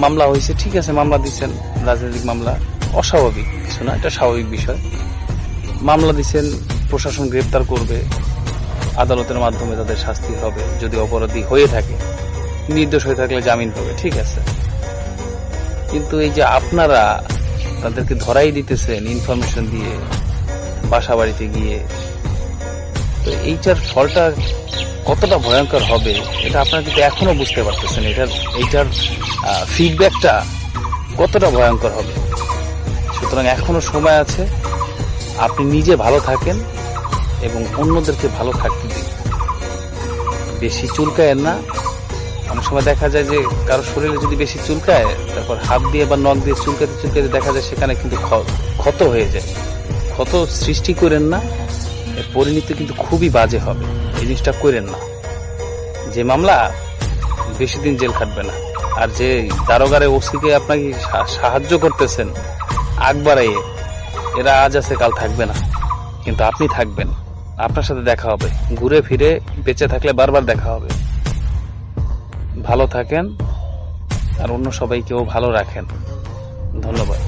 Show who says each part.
Speaker 1: মামলা হয়েছে, ঠিক আছে, মামলা দিচ্ছেন, রাজনৈতিক মামলা, অস্বাভাবিক কিছু না, এটা স্বাভাবিক বিষয়। মামলা দিচ্ছেন, প্রশাসন গ্রেপ্তার করবে, আদালতের মাধ্যমে তাদের শাস্তি হবে, যদি অপরাধী হয়ে থাকে, নির্দোষ হয়ে থাকলে জামিন হবে, ঠিক আছে। কিন্তু এই যে আপনারা তাদেরকে ধরাই দিতেছেন ইনফরমেশন দিয়ে, বাসা বাড়িতে গিয়ে, তো এইটার ফলটা কতটা ভয়ঙ্কর হবে এটা আপনারা কিন্তু এখনো বুঝতে পারতেছেন। এইটার ফিডব্যাকটা কতটা ভয়ঙ্কর হবে। সুতরাং এখনো সময় আছে, আপনি নিজে ভালো থাকেন এবং অন্যদেরকে ভালো থাকতে দিন। বেশি চুলকায়েন না। অনেক সময় দেখা যায় যে কারো শরীরে যদি বেশি চুলকায়, তারপর হাত দিয়ে বা নখ দিয়ে চুলকাতে চুলকাতে দেখা যায় সেখানে কিন্তু ক্ষত হয়ে যায়। ক্ষত সৃষ্টি করেন না, এর পরিণতি কিন্তু খুবই বাজে হবে। এই জিনিসটা করেন না। যে মামলা, বেশি দিন জেল খাটবে না। আর যে দারোগারে ওসিকে আপনাকে সাহায্য করতেছেন আগ বাড়াইয়ে, এরা আজ আছে কাল থাকবে না, কিন্তু আপনি থাকবেন, আপনার সাথে দেখা হবে, ঘুরে ফিরে বেঁচে থাকলে বারবার দেখা হবে। ভালো থাকেন আর অন্য সবাইকেও ভালো রাখেন। ধন্যবাদ।